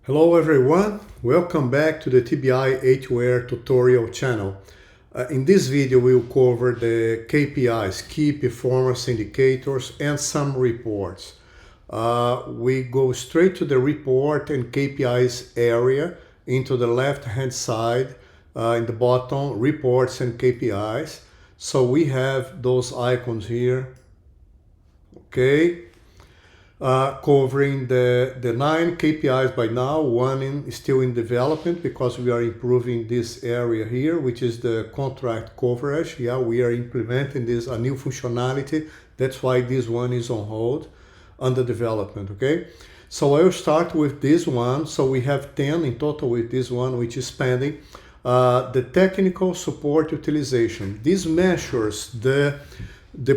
Hello everyone, welcome back to the TBI HWare tutorial channel. In this video we will cover the KPIs, Key Performance Indicators, and some reports. We go straight to the report and KPIs area into the left hand side in the bottom, reports and KPIs. So we have those icons here, okay? Covering the 9 KPIs by now. One is still in development because we are improving this area here, which is the contract coverage. Yeah, we are implementing a new functionality. That's why this one is on hold, under development, okay? So I will start with this one. So we have 10 in total with this one, which is pending. The technical support utilization. This measures the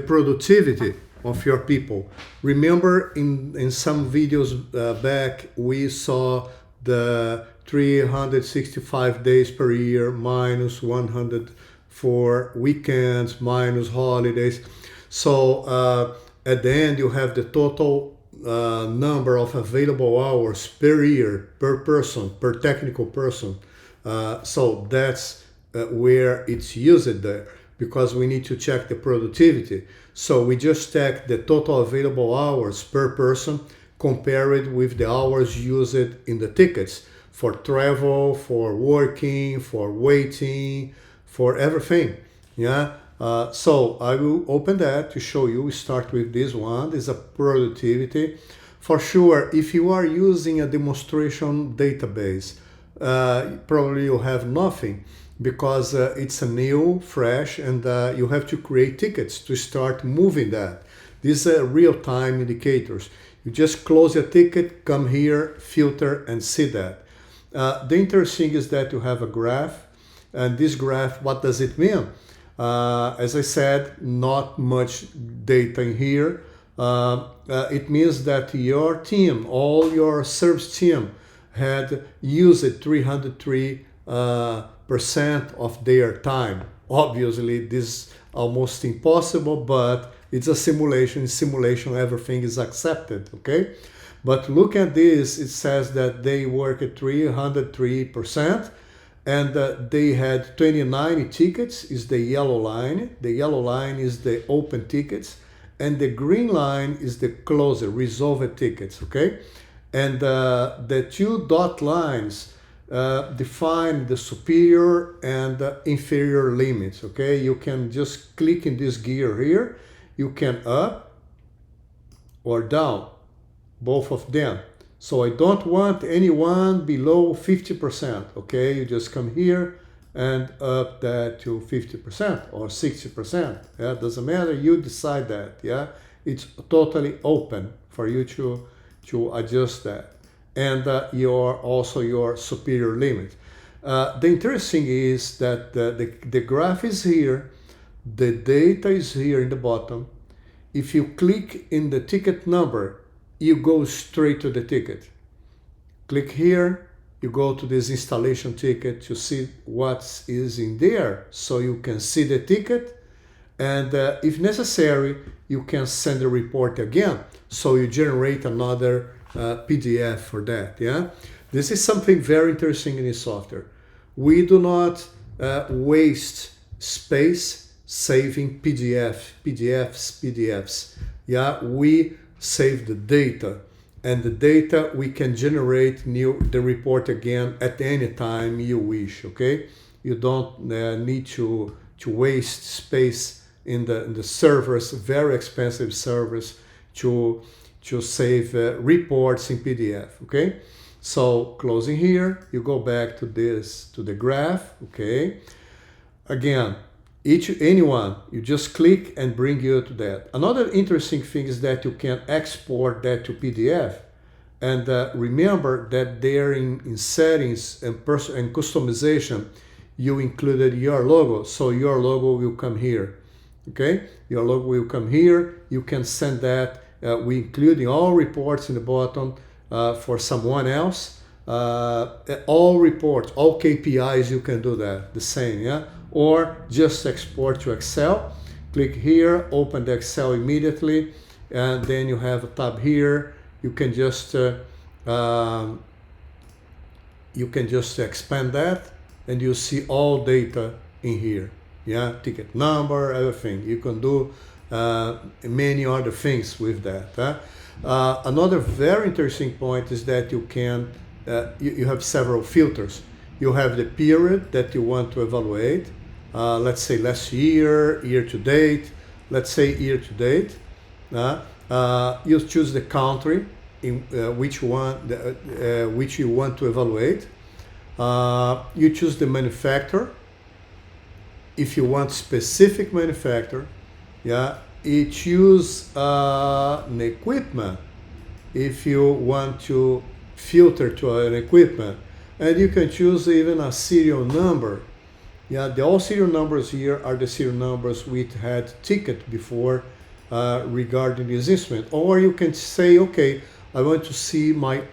productivity of your people. Remember in some videos back we saw the 365 days per year minus 100 for weekends minus holidays. So at the end you have the total number of available hours per year, per person, per technical person. So that's where it's used there, because we need to check the productivity. So we just check the total available hours per person, compare it with the hours used in the tickets for travel, for working, for waiting, for everything. Yeah. So I will open that to show you. We start with this one. This is a productivity. For sure, if you are using a demonstration database, probably you have nothing, because it's a new, fresh, and you have to create tickets to start moving that. These are real-time indicators. You just close a ticket, come here, filter, and see that. The interesting is that you have a graph, and this graph, what does it mean? As I said, not much data in here. It means that your team, all your service team, had used 303 percent of their time. Obviously this is almost impossible, but it's a simulation. In simulation everything is accepted, okay? But look at this, it says that they work at 303%, and they had 29 tickets is the yellow line. The yellow line is the open tickets, and the green line is the closed, resolved tickets, okay? And the two dot lines define the superior and inferior limits, okay? You can just click in this gear here. You can up or down, both of them. So I don't want anyone below 50%, okay? You just come here and up that to 50% or 60%. Yeah, doesn't matter, you decide that, yeah? It's totally open for you to adjust that. And also your superior limit. The interesting is that the graph is here, the data is here in the bottom. If you click in the ticket number, you go straight to the ticket. Click here, you go to this installation ticket to see what is in there, so you can see the ticket, and if necessary, you can send a report again, so you generate another PDF for that. Yeah, this is something very interesting in this software. We do not waste space saving PDFs. Yeah, we save the data, and the data we can generate the report again at any time you wish. Okay, you don't need to waste space in the servers, very expensive servers, to save reports in PDF, okay? So closing here, you go back to the graph, okay? Again, anyone, you just click and bring you to that. Another interesting thing is that you can export that to PDF, and remember that there in settings and customization, you included your logo, so your logo will come here, okay? Your logo will come here, you can send that. We include in all reports in the bottom for someone else. All reports, all KPIs, you can do that, the same, yeah? Or just export to Excel. Click here, open the Excel immediately, and then you have a tab here. You can just you can just expand that and you see all data in here. Yeah, ticket number, everything. You can do many other things with that. Another very interesting point is that you can you have several filters. You have the period that you want to evaluate. Let's say last year, year to date. Let's say year to date. You choose the country in which you want to evaluate. You choose the manufacturer. If you want specific manufacturer, yeah, you choose an equipment. If you want to filter to an equipment, and you can choose even a serial number. Yeah, the all serial numbers here are the serial numbers we had ticket before regarding this instrument. Or you can say, okay, I want to see my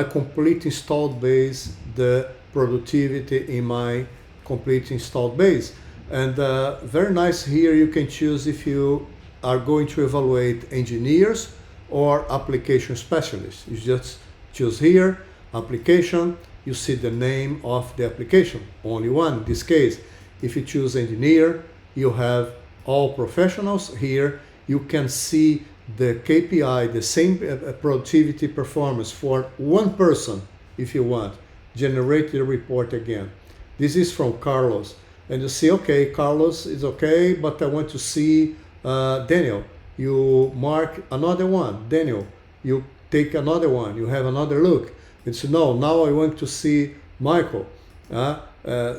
complete installed base, the productivity in my complete installed base. And very nice here, you can choose if you are going to evaluate engineers or application specialists. You just choose here, application, you see the name of the application, only one in this case. If you choose engineer, you have all professionals here. You can see the KPI, the same productivity performance for one person if you want. Generate the report again. This is from Carlos. And you see, okay, Carlos is okay, but I want to see Daniel. You mark another one. Daniel, you take another one. You have another look. And so no, now I want to see Michael.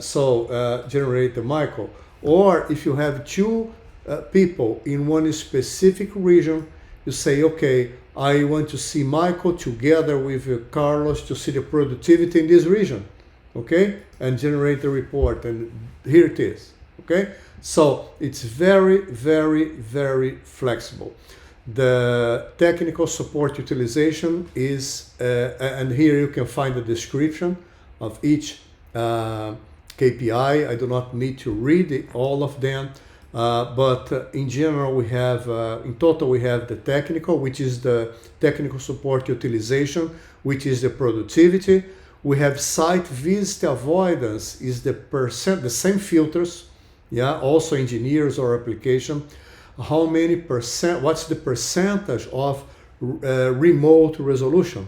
So generate the Michael. Or if you have two people in one specific region, you say, okay, I want to see Michael together with Carlos to see the productivity in this region. Okay, and generate the report, and here it is. Okay, so it's very, very, very flexible. The technical support utilization is, and here you can find the description of each KPI. I do not need to read all of them, but in general we have, in total we have the technical, which is the technical support utilization, which is the productivity. We have site visit avoidance is the percent, the same filters, yeah, also engineers or application. How many percent, what's the percentage of remote resolution?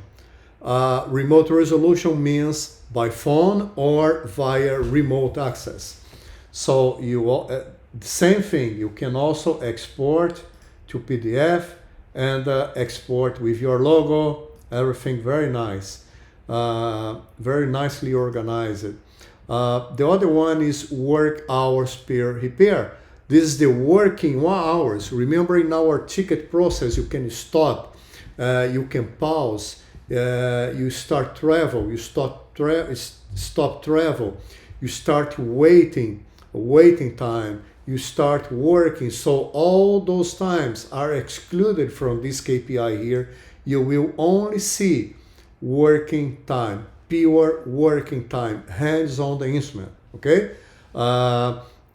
Remote resolution means by phone or via remote access. So you, the same thing, you can also export to PDF and export with your logo, everything very nice. Very nicely organized. The other one is work hours per repair. This is the working hours. Remember, in our ticket process, you can stop, you can pause, you start travel, you stop travel, you start waiting time, you start working. So all those times are excluded from this KPI here. You will only see working time, pure working time, hands on the instrument. Okay,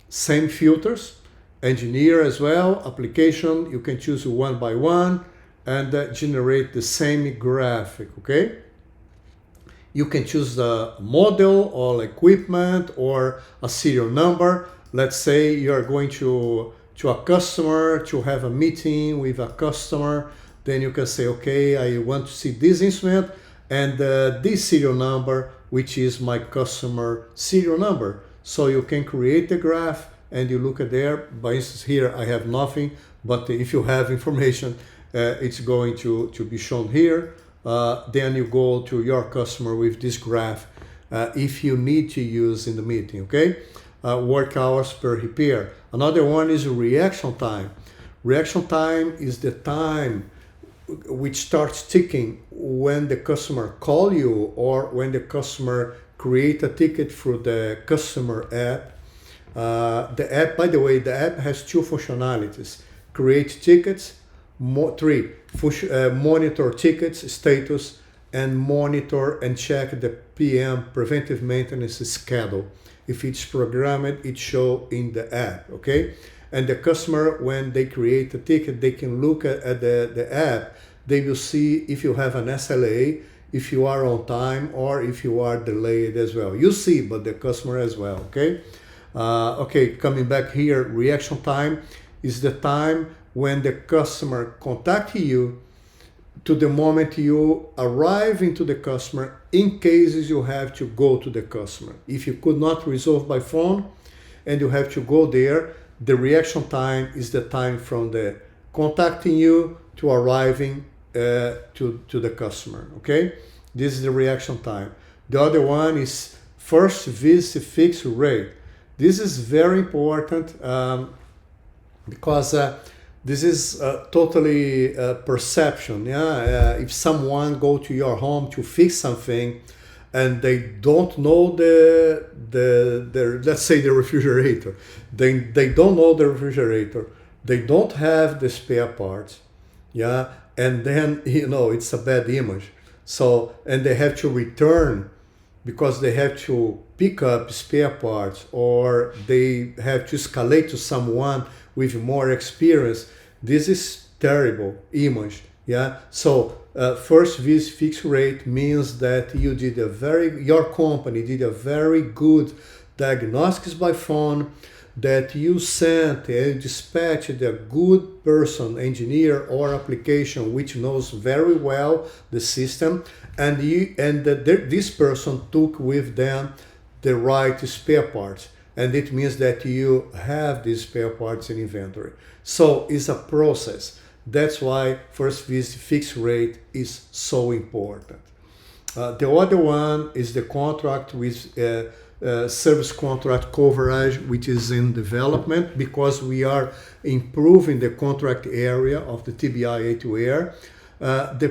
same filters, engineer as well, application, you can choose one by one and generate the same graphic. Okay, you can choose the model or equipment or a serial number. Let's say you are going to a customer to have a meeting with a customer, then you can say, okay, I want to see this instrument and this serial number, which is my customer serial number. So you can create the graph and you look at there. By instance, here I have nothing, but if you have information, it's going to be shown here. Then you go to your customer with this graph if you need to use in the meeting. Okay, work hours per repair. Another one is reaction time. Reaction time is the time which starts ticking when the customer call you or when the customer create a ticket through the customer app. The app, by the way, the app has two functionalities: create tickets, monitor tickets status, and monitor and check the PM, preventive maintenance schedule. If it's programmed, it show in the app. Okay. And the customer, when they create a ticket, they can look at the app. They will see if you have an SLA, if you are on time or if you are delayed as well. You see, but the customer as well, okay? Okay, coming back here, reaction time is the time when the customer contacts you to the moment you arrive into the customer, in cases you have to go to the customer. If you could not resolve by phone and you have to go there, the reaction time is the time from the contacting you to arriving to the customer, okay? This is the reaction time. The other one is first visit fix rate. This is very important because this is totally perception. Yeah, if someone go to your home to fix something, and they don't know the let's say the refrigerator, they don't know the refrigerator, they don't have the spare parts, yeah, and then it's a bad image. So and they have to return because they have to pick up spare parts or they have to escalate to someone with more experience. This is terrible image, yeah. So first visit fix rate means that your company did a very good diagnostics by phone, that you sent and dispatched a good person, engineer or application which knows very well the system, and this person took with them the right spare parts, and it means that you have these spare parts in inventory. So it's a process. That's why first visit fix rate is so important. The other one is the contract with service contract coverage, which is in development because we are improving the contract area of the TBI A2R. The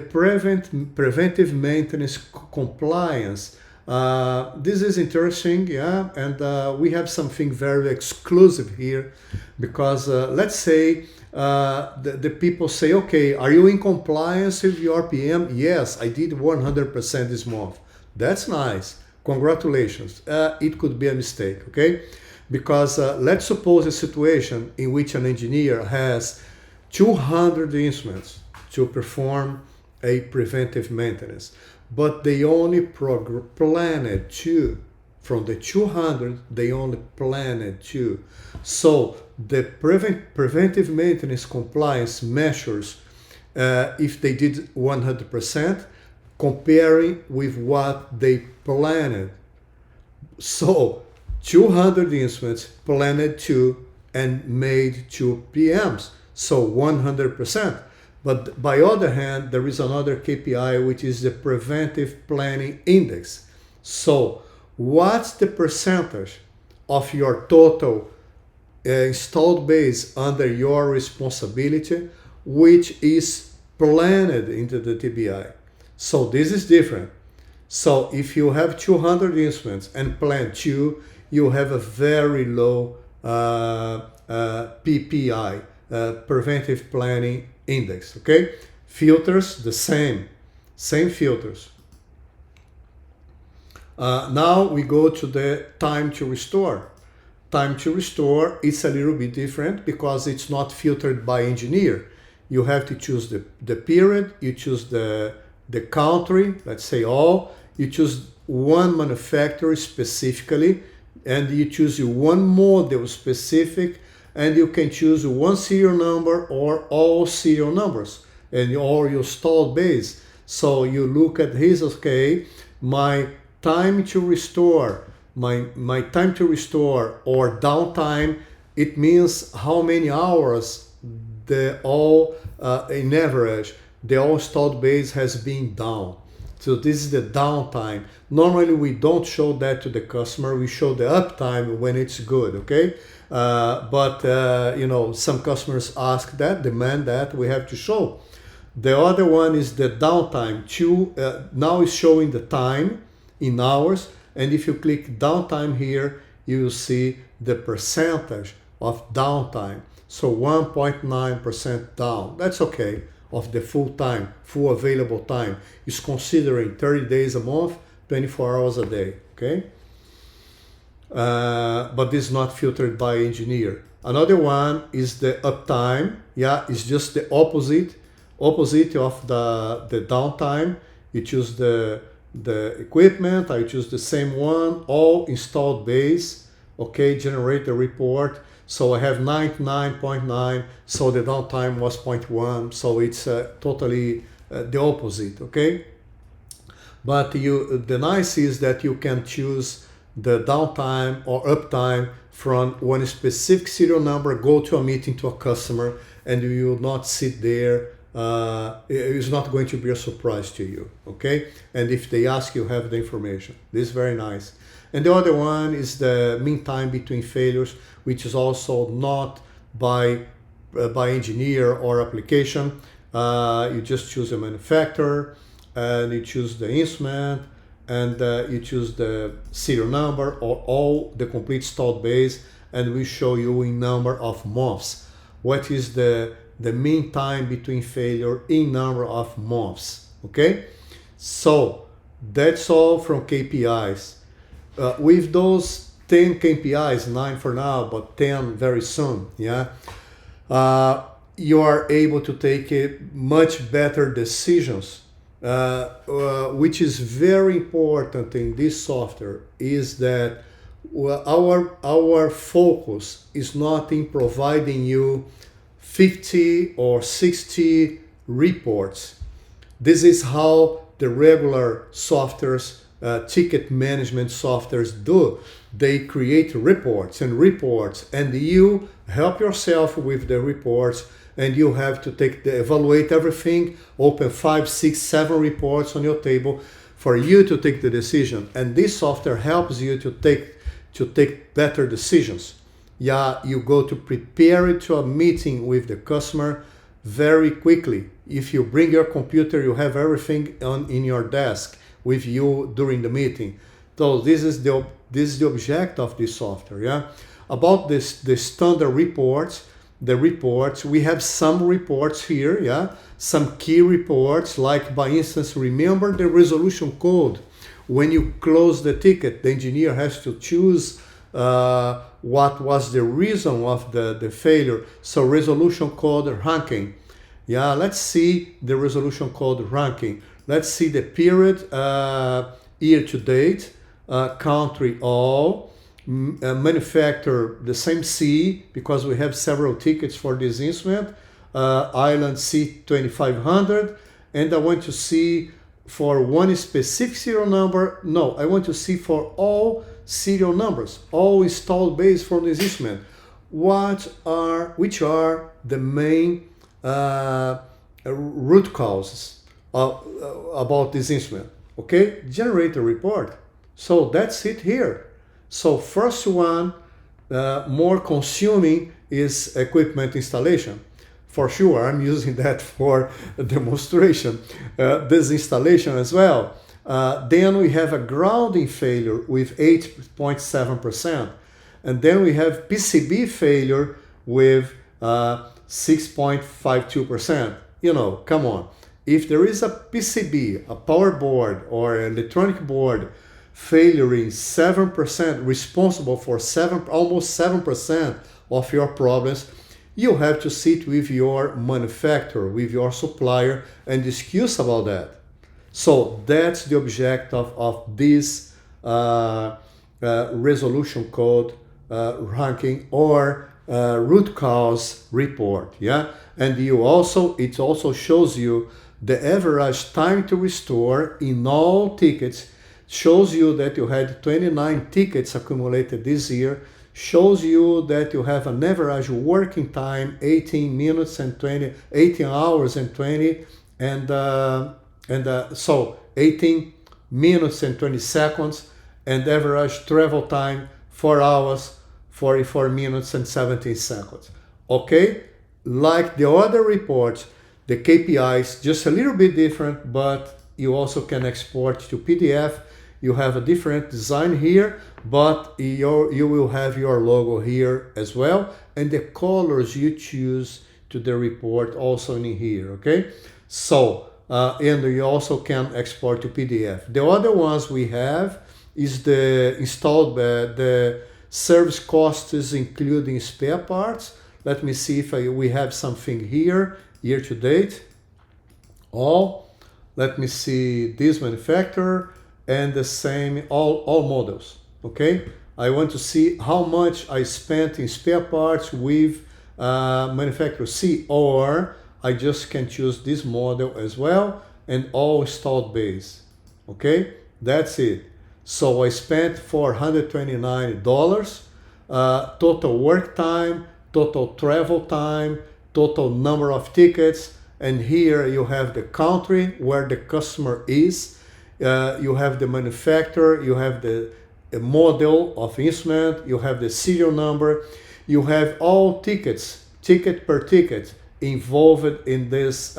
preventive maintenance compliance. This is interesting, yeah, and we have something very exclusive here because let's say the people say, okay, are you in compliance with your PM? Yes, I did 100% this month. That's nice. Congratulations. It could be a mistake, okay? Because let's suppose a situation in which an engineer has 200 instruments to perform a preventive maintenance, but they only planned 2. From the 200, they only planned 2. So the preventive maintenance compliance measures, if they did 100%, comparing with what they planned. So 200 instruments planned 2 and made 2 PMs, so 100%. But by other hand, there is another KPI, which is the preventive planning index. So what's the percentage of your total installed base under your responsibility, which is planned into the TBI? So this is different. So if you have 200 instruments and plan 2, you have a very low PPI, preventive planning index, okay? Filters, the same filters. Now we go to the time to restore. Time to restore, it's a little bit different because it's not filtered by engineer. You have to choose the period, you choose the country, let's say all, you choose one manufacturer specifically, and you choose one model specific, and you can choose one serial number or all serial numbers and or your installed base. So you look at his, okay, my time to restore, my time to restore or downtime, it means how many hours in average, the all installed base has been down. So this is the downtime. Normally we don't show that to the customer. We show the uptime when it's good, okay? But some customers ask that, demand that, we have to show. The other one is the downtime. Now it's showing the time in hours, and if you click downtime here, you will see the percentage of downtime. So 1.9% down. That's okay. Of the full available time is considering 30 days a month, 24 hours a day, okay? But this is not filtered by engineer. Another one is the uptime. Yeah, it's just the opposite of the downtime. You choose the equipment, I choose the same one, all installed base, okay, generate the report. So I have 99.9, so the downtime was 0.1, so it's totally the opposite, okay? But the nice is that you can choose the downtime or uptime from one specific serial number, go to a meeting to a customer, and you will not sit there. It's not going to be a surprise to you, okay? And if they ask, you have the information. This is very nice. And the other one is the mean time between failures, which is also not by engineer or application. You just choose a manufacturer, and you choose the instrument, and you choose the serial number or all the complete installed base, and we show you in number of months. What is the mean time between failure in number of months, okay? So that's all from KPIs. With those 10 KPIs, 9 for now, but 10 very soon, yeah? You are able to take much better decisions. Which is very important in this software is that our focus is not in providing you 50 or 60 reports. This is how the regular softwares, ticket management softwares do. They create reports, and you help yourself with the reports, and you have to evaluate everything, open 5, 6, 7 reports on your table for you to take the decision. And this software helps you to take better decisions. Yeah, you go to prepare it to a meeting with the customer very quickly. If you bring your computer, you have everything in your desk with you during the meeting. So this is the object of this software. Yeah, about the standard reports. We have some reports here, yeah, some key reports, like by instance, remember the resolution code. When you close the ticket, the engineer has to choose what was the reason of the failure. So resolution code ranking. Yeah, let's see the resolution code ranking. Let's see the period, year to date, country all, manufacturer the same C, because we have several tickets for this instrument, island C2500, and I want to see for one specific serial number. No, I want to see for all serial numbers, all installed base from this instrument. Which are the main root causes about this instrument? Okay, generate a report. So that's it here. So first one, more consuming is equipment installation. For sure, I'm using that for a demonstration. This installation as well. Then we have a grounding failure with 8.7%. And then we have PCB failure with 6.52%. You know, come on. If there is a PCB, a power board or an electronic board failing 7%, responsible for almost 7% of your problems, you have to sit with your manufacturer, with your supplier, and discuss about that. So that's the object of this resolution code ranking or root cause report. Yeah, and it also shows you the average time to restore in all tickets. Shows you that you had 29 tickets accumulated this year, shows you that you have an average working time 18 hours and 20, so 18 minutes and 20 seconds, and average travel time 4 hours 44 minutes and 17 seconds. Okay, like the other reports, the KPIs just a little bit different, but you also can export to PDF. You have a different design here, but you will have your logo here as well, and the colors you choose to the report also in here, okay? So, and you also can export to PDF. The other ones we have is the installed, the service costs including spare parts. Let me see if we have something here, year to date. All. let me see this manufacturer, and the same, all models, okay? I want to see how much I spent in spare parts with manufacturer C, or I just can choose this model as well, and all installed base, okay? That's it. So I spent $429, total work time, total travel time, total number of tickets, and here you have the country where the customer is, you have the manufacturer, you have the model of instrument, you have the serial number, you have all tickets, ticket per ticket involved in this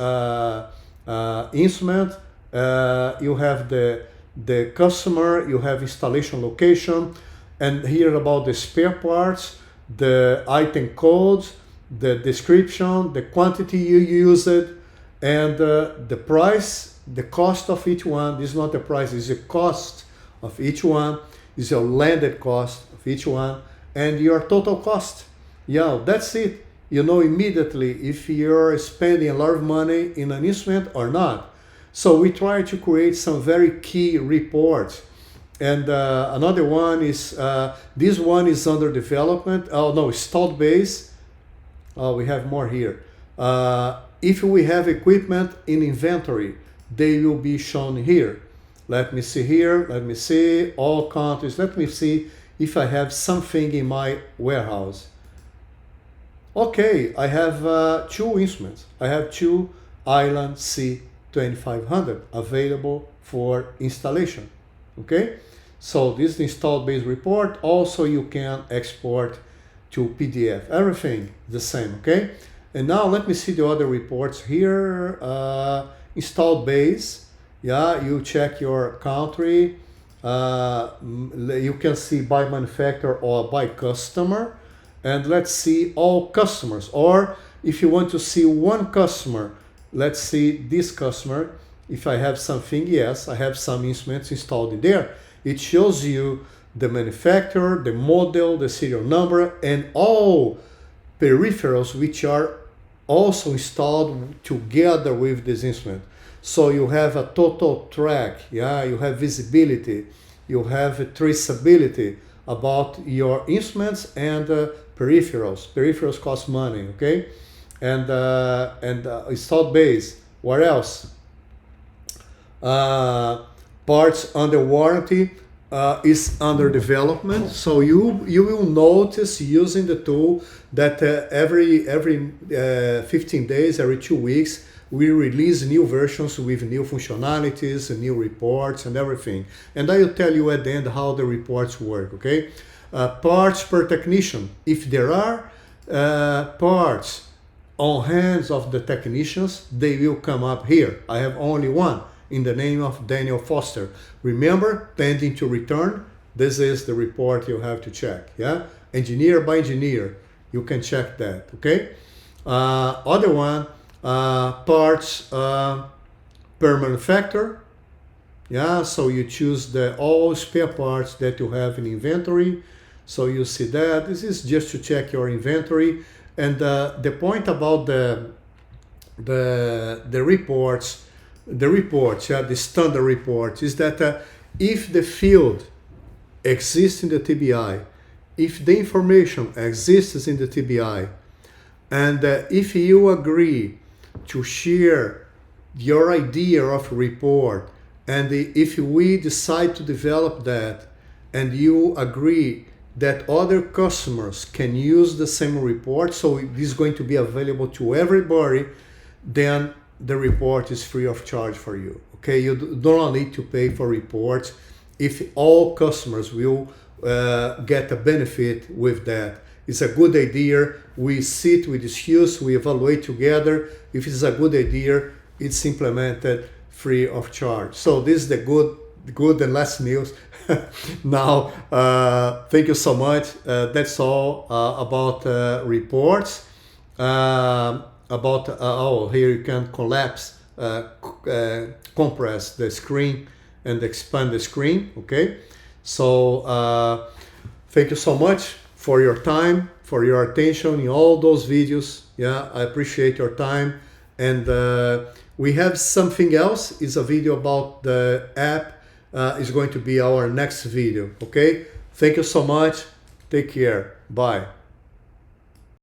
instrument, you have the customer, you have installation location, and here about the spare parts, the item codes, the description, the quantity you use it, and the price, the cost of each one. This is not the price, it's the cost of each one, is your landed cost of each one, and your total cost. Yeah, that's it. You know immediately if you're spending a lot of money in an instrument or not. So we try to create some very key reports. And another one is, this one is under development. Oh no, installed base. We have more here. If we have equipment in inventory, they will be shown here. Let me see here, let me see, all countries. Let me see if I have something in my warehouse. Okay, I have 2 instruments. I have 2 Island C2500 available for installation. Okay, so this is the installed base report. Also, you can export to PDF. Everything the same, okay? And now let me see the other reports here. Installed base. Yeah, you check your country. You can see by manufacturer or by customer. And let's see all customers. Or if you want to see one customer, let's see this customer. If I have something, yes, I have some instruments installed in there. It shows you the manufacturer, the model, the serial number, and all peripherals which are also installed together with this instrument. So you have a total track, yeah, you have visibility, you have traceability about your instruments and peripherals. Peripherals cost money, okay? And installed base. What else? Parts under warranty is under development. So you will notice using the tool that every 15 days, every 2 weeks, we release new versions with new functionalities and new reports and everything. And I will tell you at the end how the reports work, okay? Parts per technician. If there are parts on hands of the technicians, they will come up here. I have only one in the name of Daniel Foster. Remember, pending to return, this is the report you have to check, yeah? Engineer by engineer, you can check that, okay? Other one, parts per manufacturer, yeah? So you choose all spare parts that you have in inventory. So you see that. This is just to check your inventory. And the point about the reports, yeah, the standard reports, is that if the field exists in the TBI, if the information exists in the TBI, and if you agree to share your idea of report, and if we decide to develop that, and you agree that other customers can use the same report, so it is going to be available to everybody, then the report is free of charge for you. Okay, you don't need to pay for reports if all customers will get a benefit with that. It's a good idea. We sit, we discuss, we evaluate together. If it's a good idea, it's implemented free of charge. So this is the good and last news. Now, thank you so much. That's all about reports. Here you can collapse, compress the screen and expand the screen, okay? So thank you so much for your time, for your attention in all those videos. Yeah, I appreciate your time, and We have something else, is a video about the app, is going to be our next video, okay? Thank you so much. Take care. Bye.